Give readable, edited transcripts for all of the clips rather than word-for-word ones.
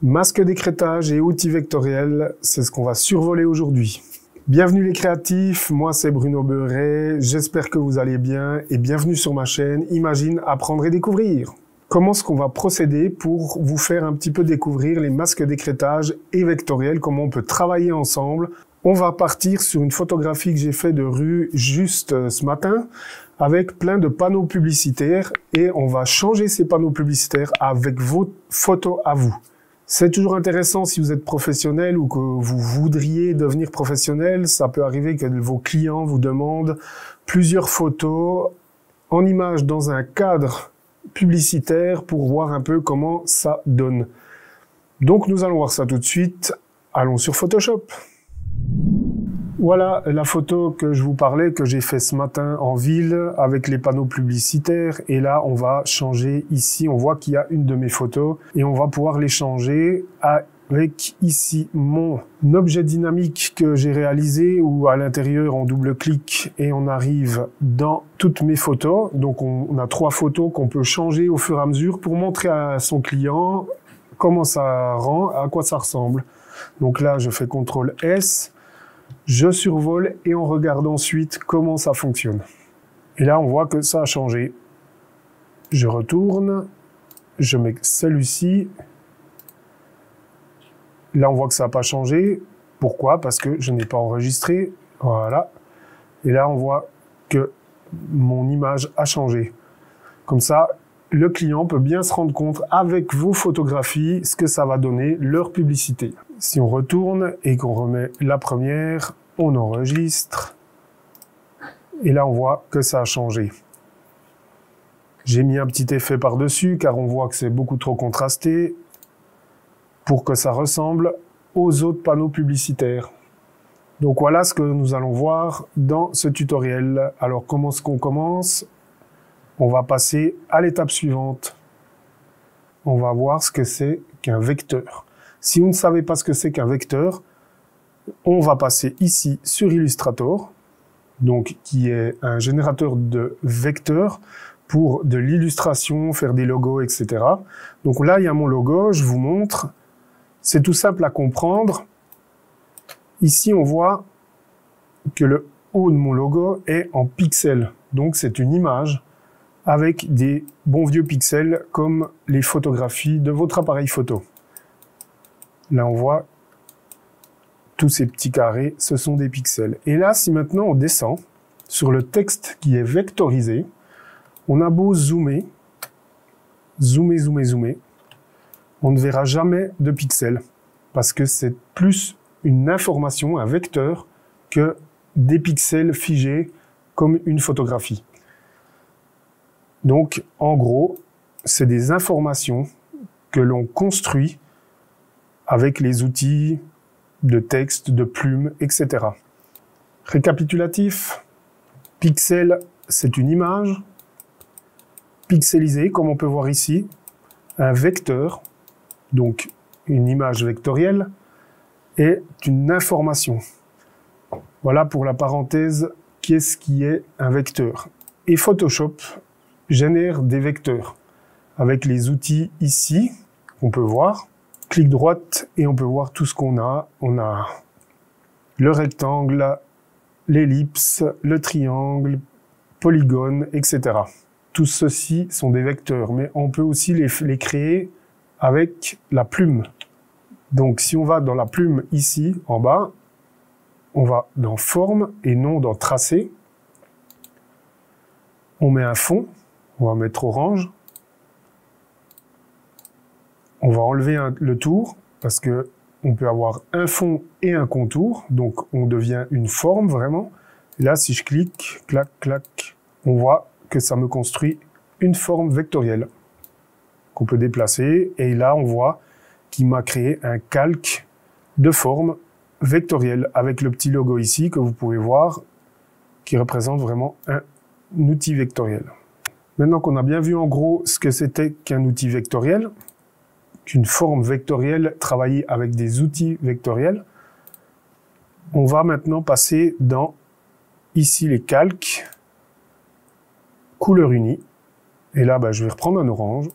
Masque d'écrêtage et outils vectoriels, c'est ce qu'on va survoler aujourd'hui. Bienvenue les créatifs, moi c'est Bruno Beuret, j'espère que vous allez bien et bienvenue sur ma chaîne Imagine, apprendre et découvrir. Comment est-ce qu'on va procéder pour vous faire un petit peu découvrir les masques d'écrêtage et vectoriels, comment on peut travailler ensemble. On va partir sur une photographie que j'ai fait de rue juste ce matin avec plein de panneaux publicitaires et on va changer ces panneaux publicitaires avec vos photos à vous. C'est toujours intéressant si vous êtes professionnel ou que vous voudriez devenir professionnel. Ça peut arriver que vos clients vous demandent plusieurs photos en images dans un cadre publicitaire pour voir un peu comment ça donne. Donc nous allons voir ça tout de suite. Allons sur Photoshop. Voilà la photo que je vous parlais, que j'ai fait ce matin en ville avec les panneaux publicitaires. Et là, on va changer ici. On voit qu'il y a une de mes photos et on va pouvoir les changer avec ici mon objet dynamique que j'ai réalisé où à l'intérieur on double-clique et on arrive dans toutes mes photos. Donc on a 3 photos qu'on peut changer au fur et à mesure pour montrer à son client comment ça rend, à quoi ça ressemble. Donc là, je fais CTRL S. Je survole et on regarde ensuite comment ça fonctionne. Et là, on voit que ça a changé. Je retourne, je mets celui-ci. Là, on voit que ça n'a pas changé. Pourquoi? Parce que je n'ai pas enregistré. Voilà. Et là, on voit que mon image a changé. Comme ça, le client peut bien se rendre compte avec vos photographies ce que ça va donner, leur publicité. Si on retourne et qu'on remet la première, on enregistre. Et là, on voit que ça a changé. J'ai mis un petit effet par-dessus car on voit que c'est beaucoup trop contrasté pour que ça ressemble aux autres panneaux publicitaires. Donc voilà ce que nous allons voir dans ce tutoriel. Alors comment est-ce qu'on commence? On va passer à l'étape suivante. On va voir ce que c'est qu'un vecteur. Si vous ne savez pas ce que c'est qu'un vecteur, on va passer ici sur Illustrator, donc qui est un générateur de vecteurs pour de l'illustration, faire des logos, etc. Donc là, il y a mon logo, je vous montre. C'est tout simple à comprendre. Ici, on voit que le haut de mon logo est en pixels. Donc c'est une image avec des bons vieux pixels comme les photographies de votre appareil photo. Là, on voit tous ces petits carrés, ce sont des pixels. Et là, si maintenant on descend sur le texte qui est vectorisé, on a beau zoomer, zoomer, on ne verra jamais de pixels parce que c'est plus une information, un vecteur, que des pixels figés comme une photographie. Donc, en gros, c'est des informations que l'on construit avec les outils de texte, de plumes, etc. Récapitulatif, pixel, c'est une image pixelisée, comme on peut voir ici, un vecteur, donc une image vectorielle, est une information. Voilà pour la parenthèse, qu'est-ce qui est un vecteur. Et Photoshop génère des vecteurs avec les outils ici, qu'on peut voir. Clic droite et on peut voir tout ce qu'on a. On a le rectangle, l'ellipse, le triangle, polygone, etc. Tout ceci sont des vecteurs, mais on peut aussi les créer avec la plume. Donc si on va dans la plume ici, en bas, on va dans forme et non dans tracé. On met un fond, on va mettre orange. On va enlever le tour parce que on peut avoir un fond et un contour, donc on devient une forme vraiment. Et là, si je clique, clac, clac, on voit que ça me construit une forme vectorielle qu'on peut déplacer. Et là, on voit qu'il m'a créé un calque de forme vectorielle avec le petit logo ici que vous pouvez voir qui représente vraiment un outil vectoriel. Maintenant qu'on a bien vu en gros ce que c'était qu'un outil vectoriel, qu'une forme vectorielle travaillée avec des outils vectoriels, on va maintenant passer dans ici les calques, couleur unie. Et là, je vais reprendre un orange.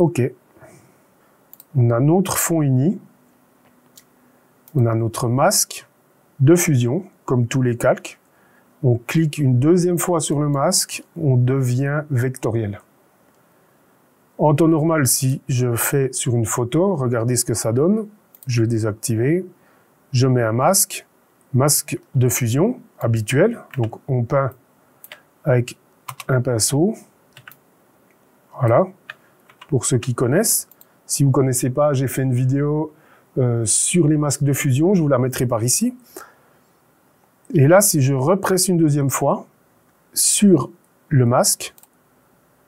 OK. On a notre fond uni. On a notre masque de fusion, comme tous les calques. On clique une deuxième fois sur le masque, on devient vectoriel. En temps normal, si je fais sur une photo, regardez ce que ça donne. Je vais désactiver. Je mets un masque de fusion habituel. Donc on peint avec un pinceau. Voilà, pour ceux qui connaissent. Si vous ne connaissez pas, j'ai fait une vidéo sur les masques de fusion, je vous la mettrai par ici. Et là, si je represse une deuxième fois sur le masque,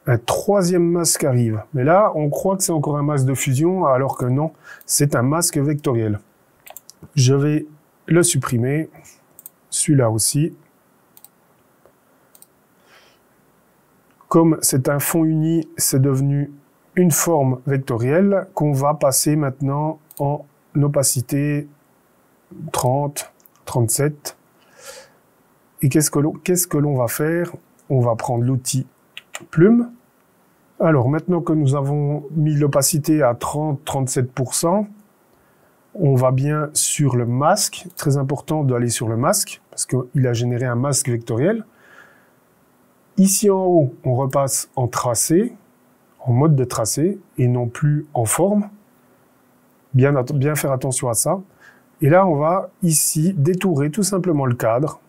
un troisième masque arrive. Mais là, on croit que c'est encore un masque de fusion, alors que non, c'est un masque vectoriel. Je vais le supprimer, celui-là aussi. Comme c'est un fond uni, c'est devenu une forme vectorielle qu'on va passer maintenant en opacité 30, 37. Et qu'est-ce que l'on va faire? On va prendre l'outil plume. Alors, maintenant que nous avons mis l'opacité à 30-37%, on va bien sur le masque. Très important d'aller sur le masque, parce qu'il a généré un masque vectoriel. Ici en haut, on repasse en tracé, en mode de tracé, et non plus en forme. Bien faire attention à ça. Et là, on va ici détourer tout simplement le cadre.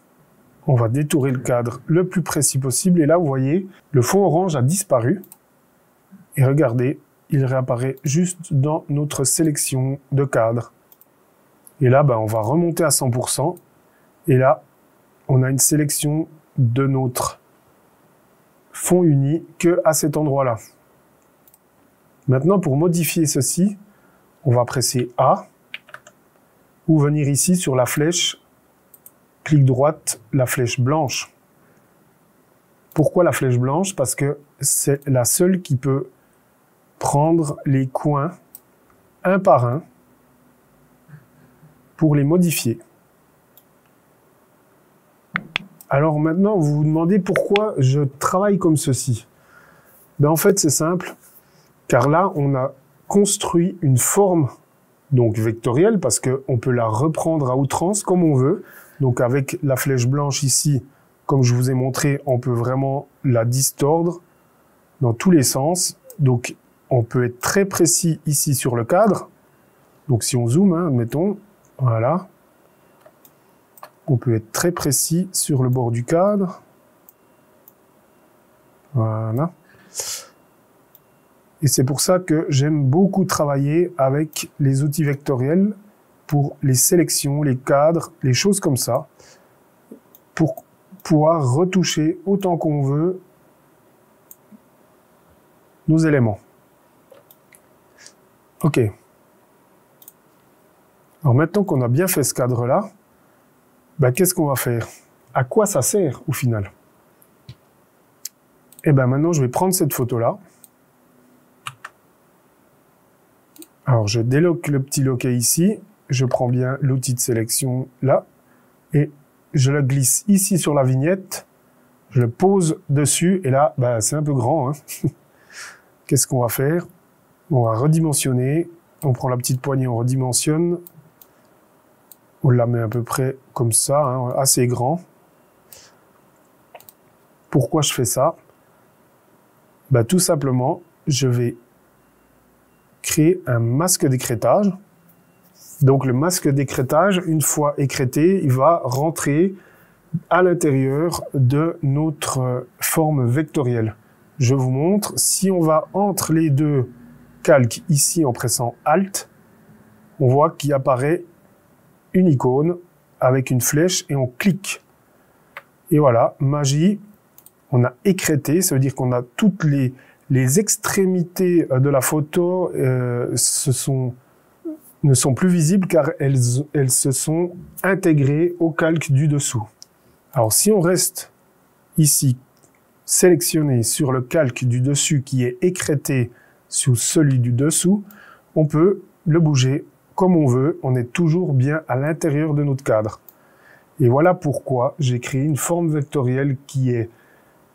On va détourer le cadre le plus précis possible. Et là, vous voyez, le fond orange a disparu. Et regardez, il réapparaît juste dans notre sélection de cadre. Et là, on va remonter à 100%. Et là, on a une sélection de notre fond uni que à cet endroit-là. Maintenant, pour modifier ceci, on va presser A ou venir ici sur la flèche, clic droite, la flèche blanche. Pourquoi la flèche blanche? Parce que c'est la seule qui peut prendre les coins un par un pour les modifier. Alors maintenant, vous vous demandez pourquoi je travaille comme ceci. En fait, c'est simple, car là, on a construit une forme donc vectorielle, parce qu'on peut la reprendre à outrance comme on veut. Donc avec la flèche blanche ici, comme je vous ai montré, on peut vraiment la distordre dans tous les sens. Donc on peut être très précis ici sur le cadre. Donc si on zoome, admettons, voilà. On peut être très précis sur le bord du cadre. Voilà. Et c'est pour ça que j'aime beaucoup travailler avec les outils vectoriels pour les sélections, les cadres, les choses comme ça, pour pouvoir retoucher autant qu'on veut nos éléments. Ok. Alors maintenant qu'on a bien fait ce cadre-là, qu'est-ce qu'on va faire? À quoi ça sert au final? Et maintenant je vais prendre cette photo-là. Alors je déloque le petit loquet ici, je prends bien l'outil de sélection là, et je le glisse ici sur la vignette, je le pose dessus, et là, c'est un peu grand. Qu'est-ce qu'on va faire? On va redimensionner, on prend la petite poignée, on redimensionne, on la met à peu près comme ça, assez grand. Pourquoi je fais ça? Tout simplement, je vais créer un masque d'écrêtage. Donc le masque d'écrêtage, une fois écrêté, il va rentrer à l'intérieur de notre forme vectorielle. Je vous montre, si on va entre les deux calques ici en pressant Alt, on voit qu'il apparaît une icône avec une flèche et on clique. Et voilà, magie, on a écrêté, ça veut dire qu'on a toutes les extrémités de la photo ne sont plus visibles car elles se sont intégrées au calque du dessous. Alors si on reste ici sélectionné sur le calque du dessus qui est écrêté sous celui du dessous, on peut le bouger comme on veut, on est toujours bien à l'intérieur de notre cadre. Et voilà pourquoi j'ai créé une forme vectorielle qui est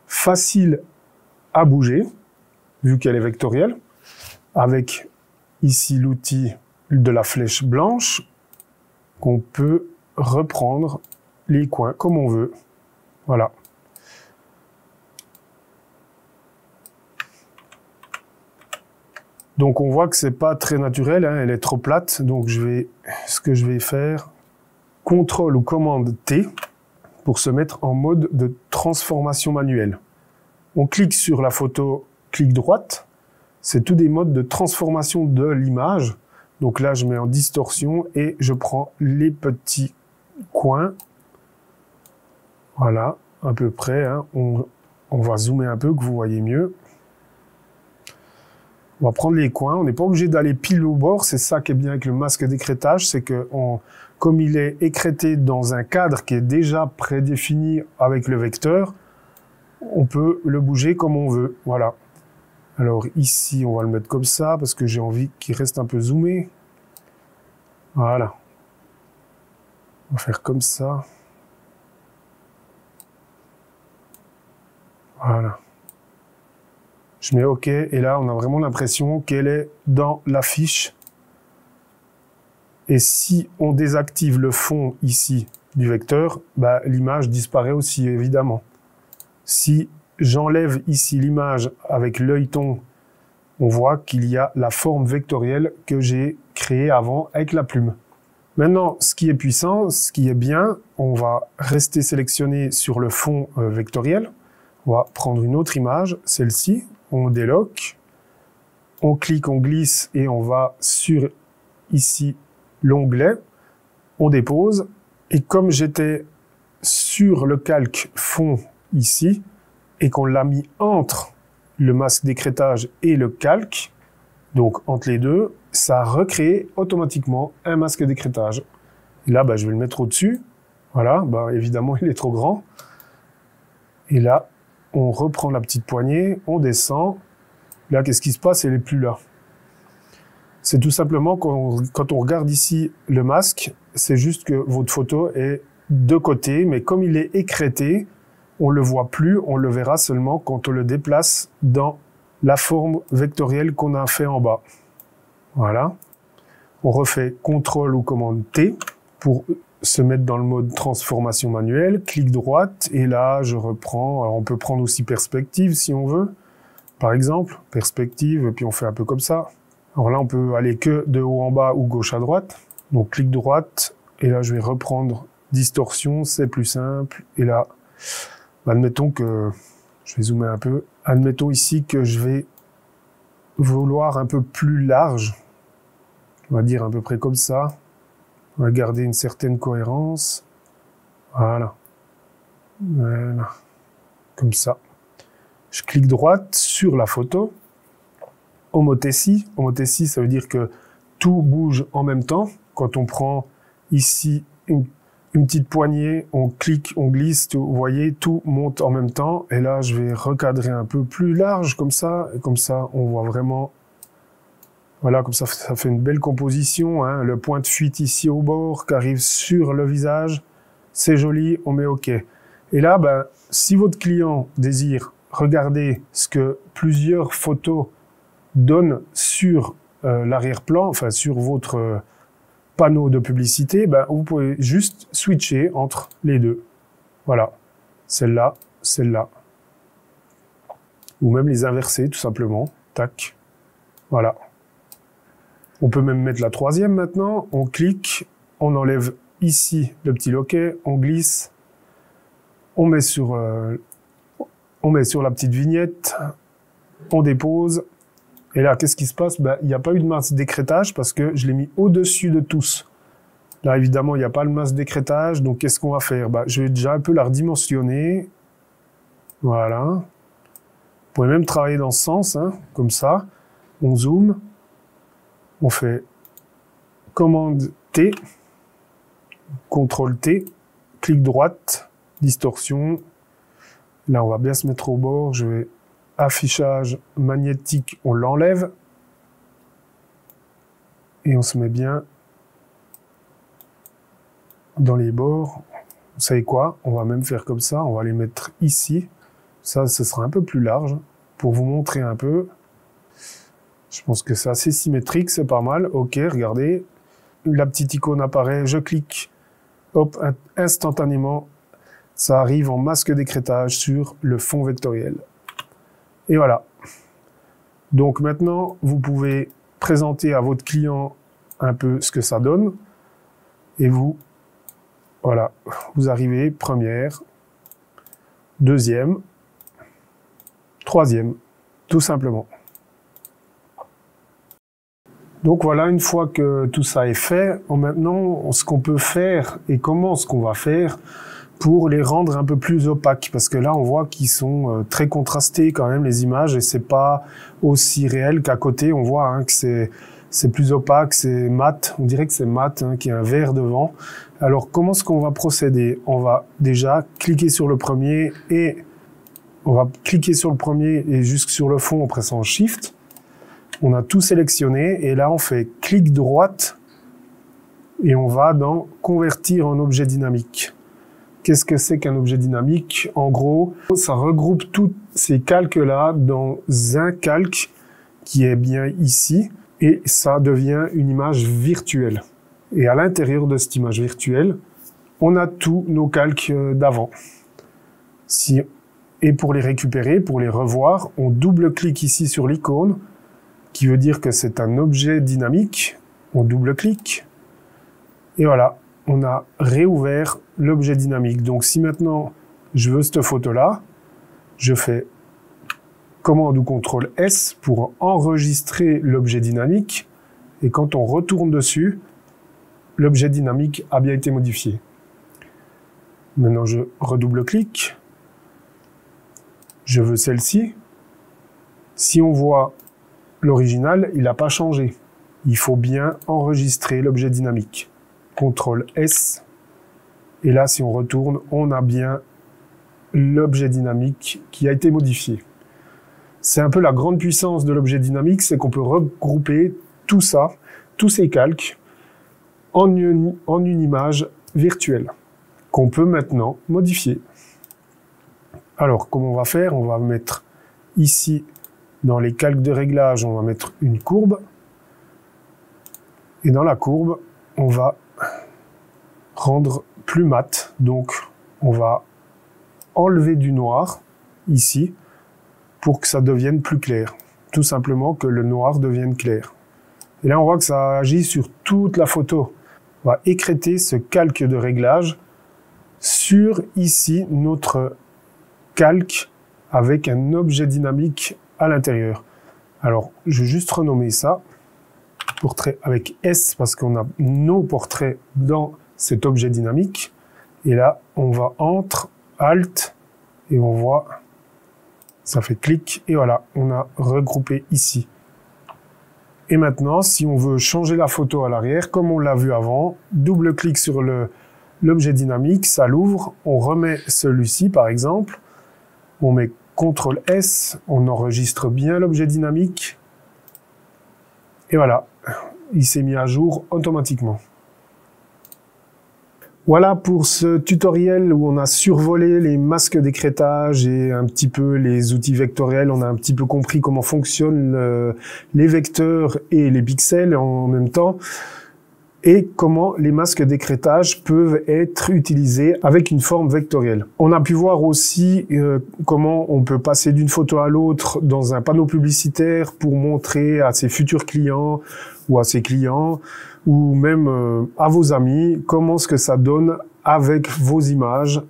facile à bouger, vu qu'elle est vectorielle, avec ici l'outil de la flèche blanche qu'on peut reprendre les coins comme on veut. Voilà. Donc on voit que c'est pas très naturel, hein, elle est trop plate. Donc ce que je vais faire, CTRL ou commande T pour se mettre en mode de transformation manuelle. On clique sur la photo, clic droite. C'est tous des modes de transformation de l'image. Donc là, je mets en distorsion et je prends les petits coins. Voilà, à peu près. Hein. On va zoomer un peu, que vous voyez mieux. On va prendre les coins. On n'est pas obligé d'aller pile au bord. C'est ça qui est bien avec le masque d'écrêtage. C'est que comme il est écrêté dans un cadre qui est déjà prédéfini avec le vecteur, on peut le bouger comme on veut. Voilà. Alors ici, on va le mettre comme ça parce que j'ai envie qu'il reste un peu zoomé. Voilà. On va faire comme ça. Voilà. Je mets OK et là, on a vraiment l'impression qu'elle est dans la fiche. Et si on désactive le fond ici du vecteur, bah, l'image disparaît aussi, évidemment. Si j'enlève ici l'image avec l'œilleton, on voit qu'il y a la forme vectorielle que j'ai créée avant avec la plume. Maintenant, ce qui est puissant, ce qui est bien, on va rester sélectionné sur le fond vectoriel. On va prendre une autre image, celle-ci. On déloque, on clique, on glisse et on va sur ici l'onglet. On dépose. Et comme j'étais sur le calque fond ici et qu'on l'a mis entre le masque d'écrêtage et le calque, donc entre les deux, ça a recréé automatiquement un masque d'écrêtage. Et là, bah, je vais le mettre au-dessus. Voilà, bah, évidemment, il est trop grand. Et là, on reprend la petite poignée, on descend. Là, qu'est-ce qui se passe? Elle n'est plus là. C'est tout simplement quand on regarde ici le masque, c'est juste que votre photo est de côté, mais comme il est écrêté, on ne le voit plus, on le verra seulement quand on le déplace dans la forme vectorielle qu'on a fait en bas. Voilà. On refait CTRL ou commande T pour se mettre dans le mode transformation manuelle, clic droite, et là, je reprends. Alors, on peut prendre aussi perspective si on veut. Par exemple, perspective, et puis on fait un peu comme ça. Alors là, on peut aller que de haut en bas ou gauche à droite. Donc, clic droite, et là, je vais reprendre distorsion, c'est plus simple. Et là, admettons que, je vais zoomer un peu, admettons ici que je vais vouloir un peu plus large. On va dire à peu près comme ça. On va garder une certaine cohérence. Voilà. Voilà. Comme ça. Je clique droite sur la photo. Homothétie. Homothétie, ça veut dire que tout bouge en même temps. Quand on prend ici une petite poignée, on clique, on glisse, vous voyez, tout monte en même temps. Et là, je vais recadrer un peu plus large, comme ça. Et comme ça, on voit vraiment... Voilà, comme ça fait une belle composition. Hein. Le point de fuite ici au bord qui arrive sur le visage. C'est joli, on met OK. Et là, ben, si votre client désire regarder ce que plusieurs photos donnent sur l'arrière-plan, enfin sur votre panneau de publicité, ben, vous pouvez juste switcher entre les deux. Voilà, celle-là, celle-là. Ou même les inverser, tout simplement. Tac. Voilà. On peut même mettre la troisième maintenant. On clique, on enlève ici le petit loquet, on glisse, on met sur la petite vignette, on dépose. Et là, qu'est-ce qui se passe? Ben, il n'y a pas eu de masque d'écrêtage parce que je l'ai mis au-dessus de tous. Là, évidemment, il n'y a pas le masque d'écrêtage. Donc, qu'est-ce qu'on va faire? Ben, je vais déjà un peu la redimensionner. Voilà. Vous pouvez même travailler dans ce sens, hein, comme ça. On zoome. On fait commande T, CTRL T, clic droite, distorsion. Là, on va bien se mettre au bord. Je vais affichage magnétique, on l'enlève. Et on se met bien dans les bords. Vous savez quoi? On va même faire comme ça. On va les mettre ici. Ça, ce sera un peu plus large pour vous montrer un peu. Je pense que c'est assez symétrique, c'est pas mal. Ok, regardez. La petite icône apparaît, je clique. Hop, instantanément, ça arrive en masque d'écrêtage sur le fond vectoriel. Et voilà. Donc maintenant, vous pouvez présenter à votre client un peu ce que ça donne. Et vous, voilà, vous arrivez première, deuxième, troisième, tout simplement. Donc voilà, une fois que tout ça est fait, maintenant, ce qu'on peut faire et comment ce qu'on va faire pour les rendre un peu plus opaques. Parce que là, on voit qu'ils sont très contrastés quand même, les images, et c'est pas aussi réel qu'à côté. On voit hein, que c'est plus opaque, c'est mat. On dirait que c'est mat, hein, qu'il y a un vert devant. Alors, comment est-ce qu'on va procéder? On va déjà cliquer sur le premier et on va cliquer sur le premier et jusque sur le fond en pressant Shift. On a tout sélectionné et là on fait clic droite et on va dans convertir en objet dynamique. Qu'est-ce que c'est qu'un objet dynamique? En gros, ça regroupe tous ces calques-là dans un calque qui est bien ici et ça devient une image virtuelle. Et à l'intérieur de cette image virtuelle, on a tous nos calques d'avant. Et pour les récupérer, pour les revoir, on double-clique ici sur l'icône qui veut dire que c'est un objet dynamique. On double-clique. Et voilà, on a réouvert l'objet dynamique. Donc si maintenant je veux cette photo-là, je fais commande ou CTRL S pour enregistrer l'objet dynamique. Et quand on retourne dessus, l'objet dynamique a bien été modifié. Maintenant je redouble-clique. Je veux celle-ci. Si on voit l'original, il n'a pas changé. Il faut bien enregistrer l'objet dynamique. CTRL S. Et là, si on retourne, on a bien l'objet dynamique qui a été modifié. C'est un peu la grande puissance de l'objet dynamique, c'est qu'on peut regrouper tout ça, tous ces calques, en une image virtuelle, qu'on peut maintenant modifier. Alors, comment on va faire? On va mettre ici, dans les calques de réglage, on va mettre une courbe. Et dans la courbe, on va rendre plus mat. Donc, on va enlever du noir, ici, pour que ça devienne plus clair. Tout simplement que le noir devienne clair. Et là, on voit que ça agit sur toute la photo. On va écrêter ce calque de réglage sur, ici, notre calque avec un objet dynamique à l'intérieur. Alors, je vais juste renommer ça portrait avec S parce qu'on a nos portraits dans cet objet dynamique. Et là, on va entre Alt et on voit, ça fait clic et voilà, on a regroupé ici. Et maintenant, si on veut changer la photo à l'arrière, comme on l'a vu avant, double-clic sur l'objet dynamique, ça l'ouvre, on remet celui-ci par exemple, on met CTRL S, on enregistre bien l'objet dynamique. Et voilà, il s'est mis à jour automatiquement. Voilà pour ce tutoriel où on a survolé les masques d'écrêtage et un petit peu les outils vectoriels. On a un petit peu compris comment fonctionnent les vecteurs et les pixels en même temps. Et comment les masques d'écrêtage peuvent être utilisés avec une forme vectorielle. On a pu voir aussi comment on peut passer d'une photo à l'autre dans un panneau publicitaire pour montrer à ses futurs clients ou à ses clients ou même à vos amis comment ce que ça donne avec vos images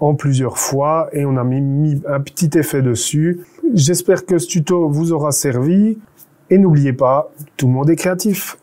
en plusieurs fois et on a mis un petit effet dessus. J'espère que ce tuto vous aura servi et n'oubliez pas, tout le monde est créatif.